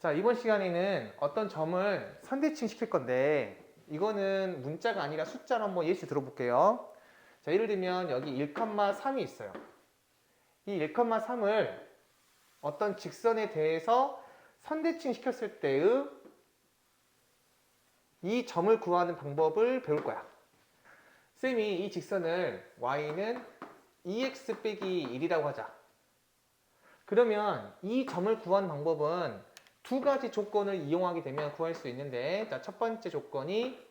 자, 이번 시간에는 어떤 점을 선대칭 시킬 건데 이거는 문자가 아니라 숫자로 한번 예시 들어볼게요. 자, 예를 들면 여기 1,3이 있어요. 이 1,3을 어떤 직선에 대해서 선대칭 시켰을 때의 이 점을 구하는 방법을 배울 거야. 쌤이 이 직선을 y는 2x 빼기 1이라고 하자. 그러면 이 점을 구하는 방법은 두 가지 조건을 이용하게 되면 구할 수 있는데, 자, 첫 번째 조건이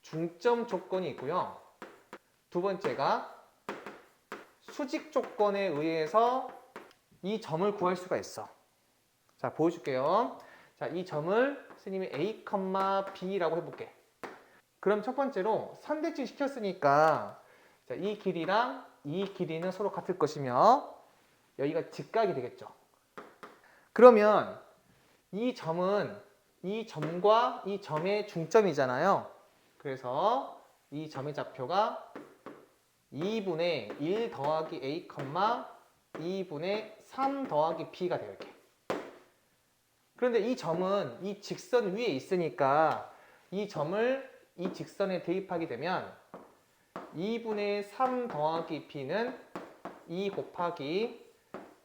중점 조건이 있고요. 두 번째가 수직 조건에 의해서 이 점을 구할 수가 있어. 자, 보여줄게요. 자, 이 점을 스님이 a, b라고 해볼게. 그럼 첫 번째로 선대칭 시켰으니까 자, 이 길이랑 이 길이는 서로 같을 것이며 여기가 직각이 되겠죠. 그러면 이 점은 이 점과 이 점의 중점이잖아요. 그래서 이 점의 좌표가 2분의 1 더하기 a, 2분의 3 더하기 b가 돼요. 이렇게. 그런데 이 점은 이 직선 위에 있으니까 이 점을 이 직선에 대입하게 되면 2분의 3 더하기 b는 2 곱하기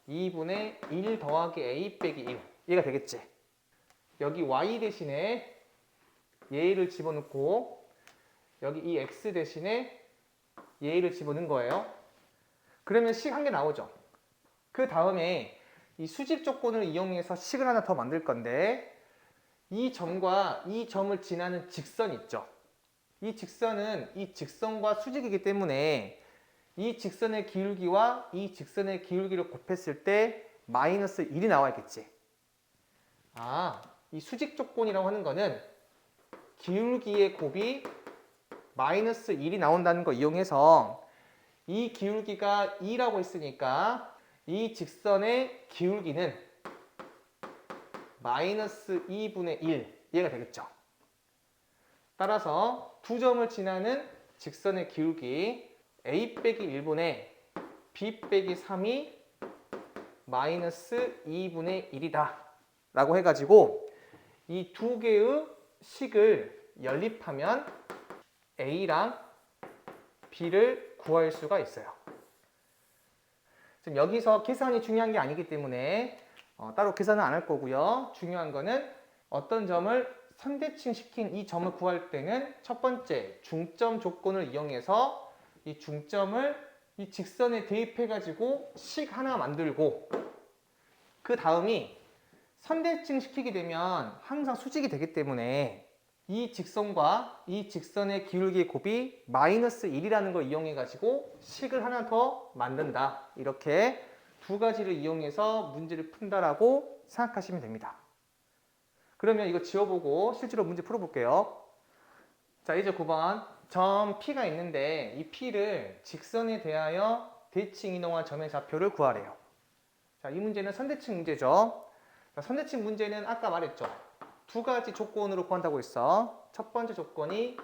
2분의 1 더하기 a 빼기 1 얘가 되겠지. 여기 y 대신에 얘를 집어넣고 여기 이 x 대신에 얘를 집어넣은 거예요. 그러면 식 한 개 나오죠. 그 다음에 이 수직 조건을 이용해서 식을 하나 더 만들 건데 이 점과 이 점을 지나는 직선 있죠. 이 직선은 이 직선과 수직이기 때문에 이 직선의 기울기와 이 직선의 기울기를 곱했을 때 마이너스 1이 나와야겠지. 이 수직 조건이라고 하는 거는 기울기의 곱이 마이너스 1이 나온다는 거 이용해서 이 기울기가 2라고 했으니까 이 직선의 기울기는 마이너스 2분의 1 얘가 되겠죠. 따라서 두 점을 지나는 직선의 기울기 a 빼기 1분의 b 빼기 3이 마이너스 2분의 1이다 라고 해가지고 이 두 개의 식을 연립하면 a랑 b를 구할 수가 있어요. 지금 여기서 계산이 중요한 게 아니기 때문에 따로 계산은 안 할 거고요. 중요한 거는 어떤 점을 선대칭 시킨 이 점을 구할 때는 첫 번째 중점 조건을 이용해서 이 중점을 이 직선에 대입해 가지고 식 하나 만들고 그 다음이 선대칭 시키게 되면 항상 수직이 되기 때문에 이 직선과 이 직선의 기울기의 곱이 마이너스 1이라는 걸 이용해 가지고 식을 하나 더 만든다. 이렇게 두 가지를 이용해서 문제를 푼다라고 생각하시면 됩니다. 그러면 이거 지워보고 실제로 문제 풀어볼게요. 자, 이제 9번 점 P가 있는데 이 P를 직선에 대하여 대칭 이동한 점의 좌표를 구하래요. 자, 이 문제는 선대칭 문제죠. 자, 선대칭 문제는 아까 말했죠. 두 가지 조건으로 구한다고 했어. 첫 번째 조건이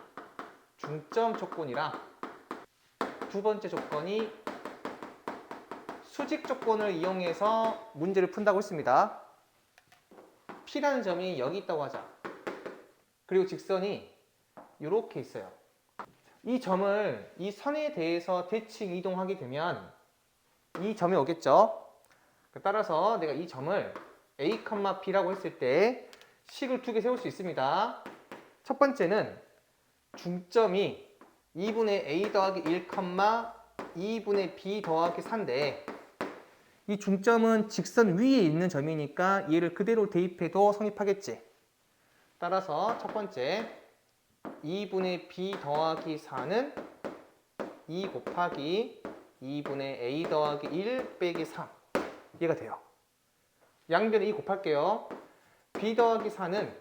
중점 조건이랑 두 번째 조건이 수직 조건을 이용해서 문제를 푼다고 했습니다. P라는 점이 여기 있다고 하자. 그리고 직선이 이렇게 있어요. 이 점을 이 선에 대해서 대칭 이동하게 되면 이 점이 오겠죠. 따라서 내가 이 점을 a, b라고 했을 때 식을 두 개 세울 수 있습니다. 첫 번째는 중점이 2분의 a 더하기 1, 2분의 b 더하기 4인데 이 중점은 직선 위에 있는 점이니까 얘를 그대로 대입해도 성립하겠지. 따라서 첫 번째 2분의 b 더하기 4는 2 곱하기 2분의 a 더하기 1 빼기 3 얘가 돼요. 양변에 2 곱할게요. b 더하기 4는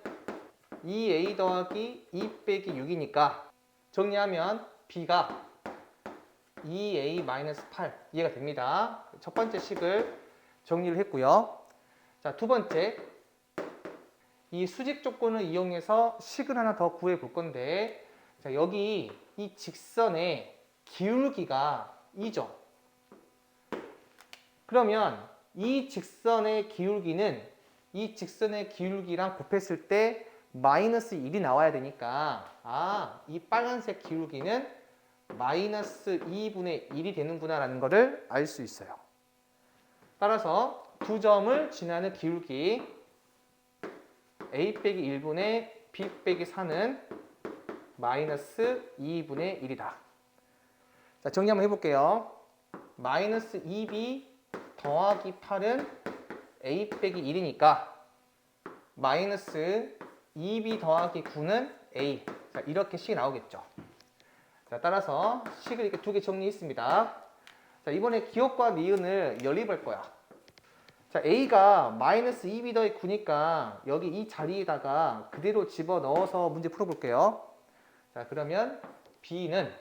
2a 더하기 2 빼기 6이니까 정리하면 b가 2a-8 이해가 됩니다. 첫 번째 식을 정리를 했고요. 자, 두 번째 이 수직 조건을 이용해서 식을 하나 더 구해 볼 건데 자, 여기 이 직선의 기울기가 2죠. 그러면 이 직선의 기울기는 이 직선의 기울기랑 곱했을 때 마이너스 1이 나와야 되니까 이 빨간색 기울기는 마이너스 2분의 1이 되는구나 라는 것을 알 수 있어요. 따라서 두 점을 지나는 기울기 a 빼기 1분의 b 빼기 4는 마이너스 2분의 1이다. 자, 정리 한번 해볼게요. 마이너스 2b 더하기 8은 a 빼기 1이니까 마이너스 2b 더하기 9는 a. 자, 이렇게 식이 나오겠죠. 자, 따라서 식을 이렇게 두 개 정리했습니다. 자, 이번에 기억과 니은을 연립할 거야. 자, a가 마이너스 2b 더하기 9니까 여기 이 자리에다가 그대로 집어넣어서 문제 풀어볼게요. 자, 그러면 b는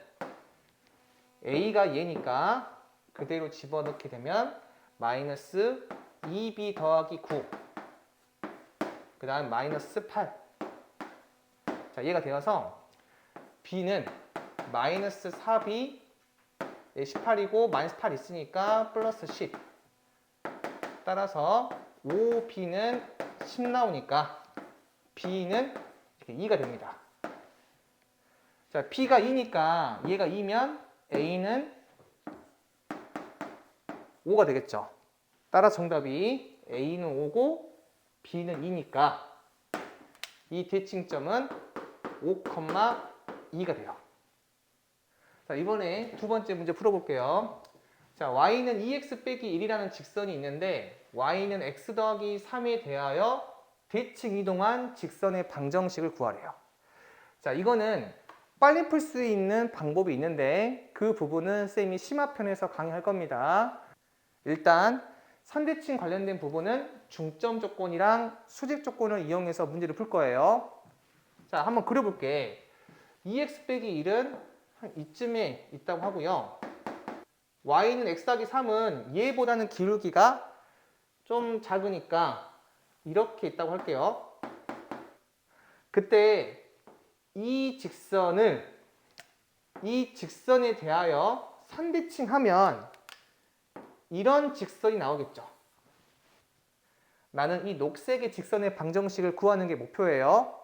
a가 얘니까 그대로 집어넣게 되면 마이너스 2b 더하기 9, 그 다음 마이너스 8. 자, 얘가 되어서 b는 마이너스 4b 18이고 마이너스 8 있으니까 플러스 10. 따라서 5b는 10 나오니까 b는 이렇게 2가 됩니다. 자, b가 2니까 얘가 2면 a는 5가 되겠죠. 따라 정답이 a는 5고 b는 2니까 이 대칭점은 5,2가 돼요. 자, 이번에 두 번째 문제 풀어볼게요. 자, y는 2x 빼기 1이라는 직선이 있는데 y는 x 더하기 3에 대하여 대칭 이동한 직선의 방정식을 구하래요. 자, 이거는 빨리 풀 수 있는 방법이 있는데 그 부분은 쌤이 심화편에서 강의할 겁니다. 일단 선대칭 관련된 부분은 중점 조건이랑 수직 조건을 이용해서 문제를 풀 거예요. 자, 한번 그려볼게. 2x 빼기 1은 한 이쯤에 있다고 하고요. y는 x 더하기 3은 얘보다는 기울기가 좀 작으니까 이렇게 있다고 할게요. 그때 이 직선에 대하여 선대칭하면 이런 직선이 나오겠죠. 나는 이 녹색의 직선의 방정식을 구하는 게 목표예요.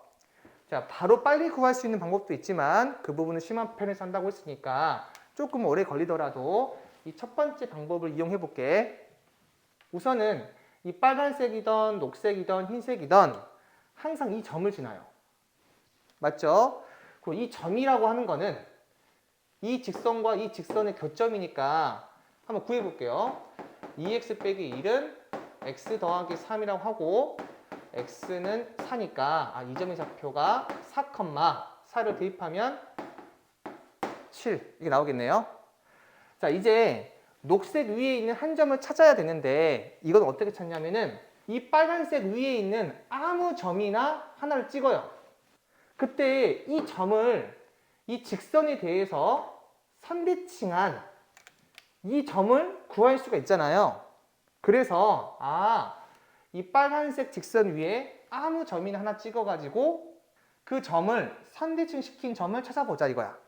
자, 바로 빨리 구할 수 있는 방법도 있지만 그 부분은 심화편에서 한다고 했으니까 조금 오래 걸리더라도 이 첫 번째 방법을 이용해 볼게. 우선은 이 빨간색이던 녹색이던 흰색이던 항상 이 점을 지나요. 맞죠? 그리고 이 점이라고 하는 거는 이 직선과 이 직선의 교점이니까 한번 구해 볼게요. 2x 빼기 1은 x 더하기 3이라고 하고 x는 4니까 이 점의 좌표가 4, 4를 대입하면 7 이게 나오겠네요. 자, 이제 녹색 위에 있는 한 점을 찾아야 되는데 이건 어떻게 찾냐면은 이 빨간색 위에 있는 아무 점이나 하나를 찍어요. 그때 이 점을 이 직선에 대해서 선대칭한 이 점을 구할 수가 있잖아요. 그래서 이 빨간색 직선 위에 아무 점이나 하나 찍어가지고 그 점을 선대칭 시킨 점을 찾아보자 이거야.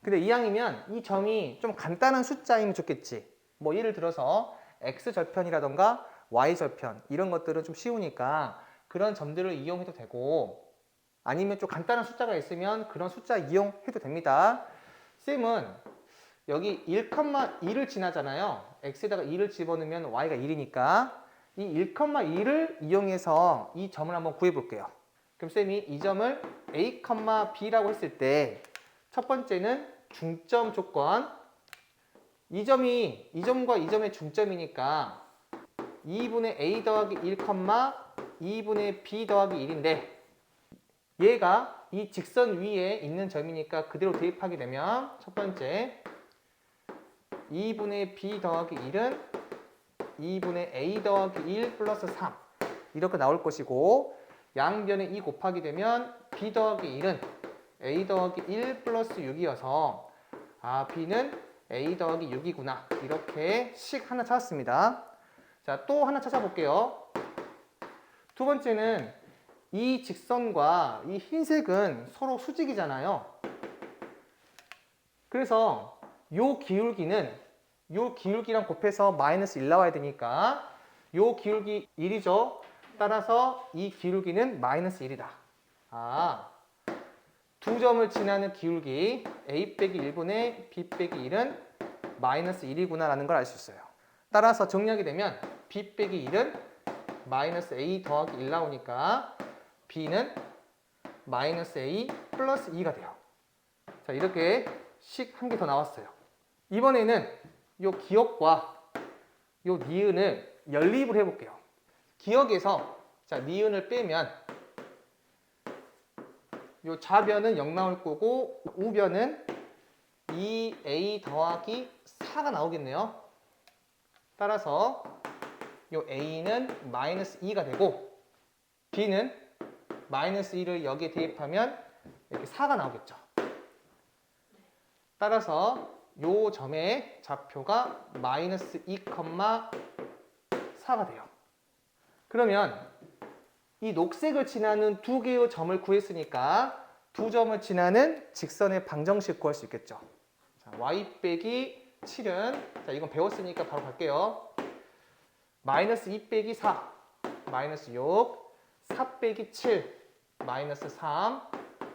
근데 이왕이면 이 점이 좀 간단한 숫자이면 좋겠지. 뭐 예를 들어서 x절편이라던가 y절편 이런 것들은 좀 쉬우니까 그런 점들을 이용해도 되고 아니면 좀 간단한 숫자가 있으면 그런 숫자 이용해도 됩니다. 쌤은 여기 1,2를 지나잖아요. x에다가 2를 집어넣으면 y가 1이니까 이 1,2를 이용해서 이 점을 한번 구해볼게요. 그럼 쌤이 이 점을 a, b라고 했을 때 첫 번째는 중점 조건. 이 점과 이 점의 중점이니까 2분의 a 더하기 1, 2분의 b 더하기 1인데 얘가 이 직선 위에 있는 점이니까 그대로 대입하게 되면 첫 번째 2분의 b 더하기 1은 2분의 a 더하기 1 플러스 3 이렇게 나올 것이고 양변에 2 곱하게 되면 b 더하기 1은 a 더하기 1 플러스 6이어서 b는 a 더하기 6이구나 이렇게 식 하나 찾았습니다. 자, 또 하나 찾아볼게요. 두 번째는 이 직선과 이 흰색은 서로 수직이잖아요. 그래서 요 기울기랑 곱해서 마이너스 1 나와야 되니까 요 기울기 1이죠. 따라서 이 기울기는 마이너스 1이다. 아, 두 점을 지나는 기울기 a 빼기 1분의 b 빼기 1은 마이너스 1이구나 라는 걸 알 수 있어요. 따라서 정리하게 되면 b 빼기 1은 마이너스 a 더하기 1 나오니까 b는 마이너스 a 플러스 2가 돼요. 자, 이렇게 식 한 개 더 나왔어요. 이번에는 요 기억과 요 니은을 연립을 해볼게요. 기억에서 자, 니은을 빼면 요 좌변은 0 나올 거고 우변은 2a 더하기 4가 나오겠네요. 따라서 요 a는 마이너스 2가 되고 b는 마이너스 2를 여기에 대입하면 이렇게 4가 나오겠죠. 따라서 요 점의 좌표가 마이너스 2,4가 돼요. 그러면 이 녹색을 지나는 두 개의 점을 구했으니까 두 점을 지나는 직선의 방정식 구할 수 있겠죠. 자, y 빼기 7은 자, 이건 배웠으니까 바로 갈게요. 마이너스 2 빼기 4 마이너스 6 4 빼기 7 마이너스 3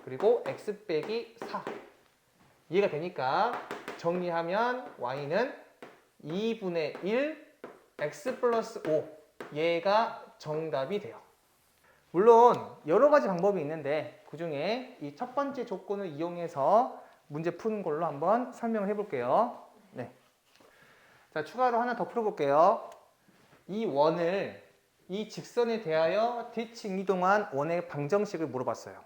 그리고 x 빼기 4 이해가 되니까 정리하면 y는 2분의 1 x 플러스 5 얘가 정답이 돼요. 물론 여러 가지 방법이 있는데 그 중에 이 첫 번째 조건을 이용해서 문제 푸는 걸로 한번 설명을 해볼게요. 네. 자, 추가로 하나 더 풀어볼게요. 이 원을 이 직선에 대하여 대칭 이동한 원의 방정식을 물어봤어요.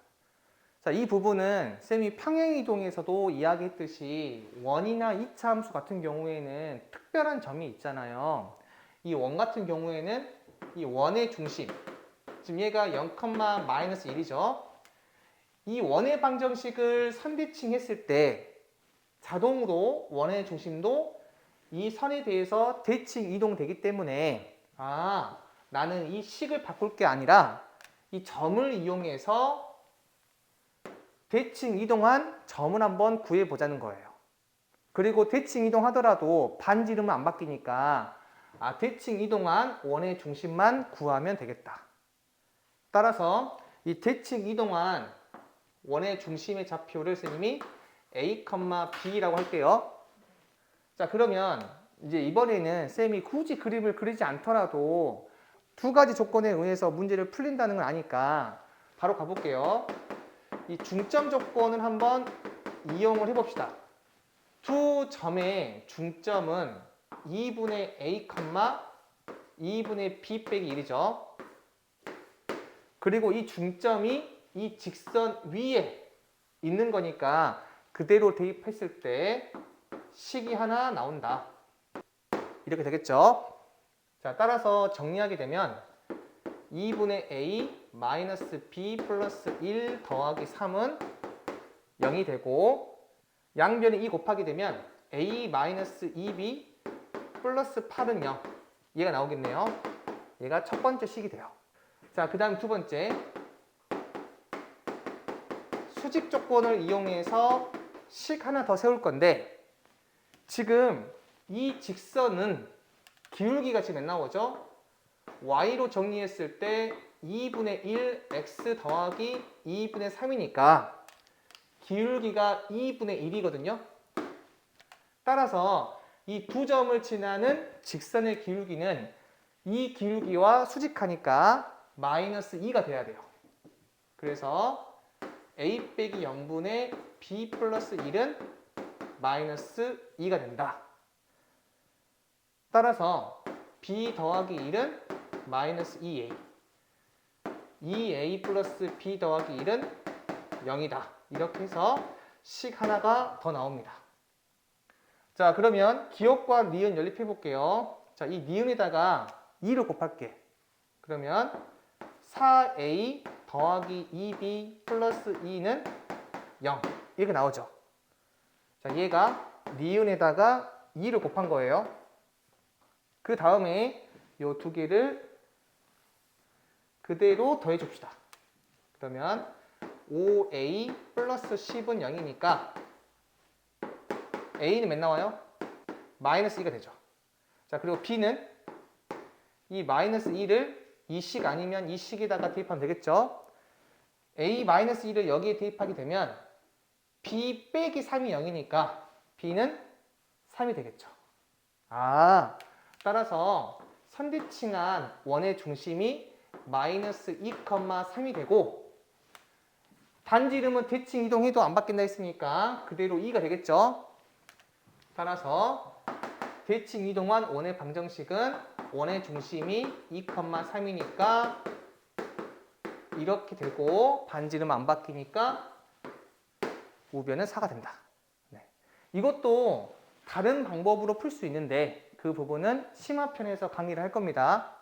자, 이 부분은 쌤이 평행이동에서도 이야기했듯이 원이나 이차함수 같은 경우에는 특별한 점이 있잖아요. 이 원 같은 경우에는 이 원의 중심, 지금 얘가 0, 마이너스 1이죠. 이 원의 방정식을 선대칭했을 때 자동으로 원의 중심도 이 선에 대해서 대칭 이동되기 때문에 아, 나는 이 식을 바꿀 게 아니라 이 점을 이용해서 대칭 이동한 점을 한번 구해보자는 거예요. 그리고 대칭 이동하더라도 반지름은 안 바뀌니까 아, 대칭 이동한 원의 중심만 구하면 되겠다. 따라서 이 대칭 이동한 원의 중심의 좌표를 선생님이 a, b라고 할게요. 자, 그러면 이제 이번에는 쌤이 굳이 그림을 그리지 않더라도 두 가지 조건에 의해서 문제를 풀린다는 걸 아니까 바로 가볼게요. 이 중점 조건을 한번 이용을 해봅시다. 두 점의 중점은 2분의 a, 2분의 b 빼기 1이죠. 그리고 이 중점이 이 직선 위에 있는 거니까 그대로 대입했을 때 식이 하나 나온다. 이렇게 되겠죠. 자, 따라서 정리하게 되면 2분의 a 마이너스 b 플러스 1 더하기 3은 0이 되고 양변에 2 곱하게 되면 a 마이너스 2b 플러스 8은 0 얘가 나오겠네요. 얘가 첫 번째 식이 돼요. 자, 그 다음 두 번째 수직 조건을 이용해서 식 하나 더 세울 건데 지금 이 직선은 기울기가 지금 몇 나오죠? y로 정리했을 때 2분의 1 x 더하기 2분의 3이니까 기울기가 2분의 1이거든요. 따라서 이 두 점을 지나는 직선의 기울기는 이 기울기와 수직하니까 마이너스 2가 돼야 돼요. 그래서 a 빼기 0분의 b 플러스 1은 마이너스 2가 된다. 따라서 b 더하기 1은 마이너스 2a 2a 플러스 b 더하기 1은 0이다. 이렇게 해서 식 하나가 더 나옵니다. 자, 그러면 기억과 니은 연립해 볼게요. 자, 이 니은에다가 2를 곱할게. 그러면 4a 더하기 2b 플러스 2는 0 이렇게 나오죠. 자, 얘가 니은에다가 2를 곱한 거예요. 그 다음에 이 두 개를 그대로 더해 줍시다. 그러면 5a 플러스 10은 0이니까 a는 몇 나와요? 마이너스 2가 되죠. 자, 그리고 b는 이 마이너스 2를 이 식 아니면 이 식에다가 대입하면 되겠죠. A-1을 여기에 대입하게 되면 B 빼기 3이 0이니까 B는 3이 되겠죠. 따라서 선대칭한 원의 중심이 마이너스 2,3이 되고 반지 이름은 대칭 이동해도 안 바뀐다 했으니까 그대로 2가 되겠죠. 따라서 대칭 이동한 원의 방정식은 원의 중심이 2,3이니까 이렇게 되고 반지 이름 안 바뀌니까 우변은 4가 된다. 네. 이것도 다른 방법으로 풀 수 있는데 그 부분은 심화편에서 강의를 할 겁니다.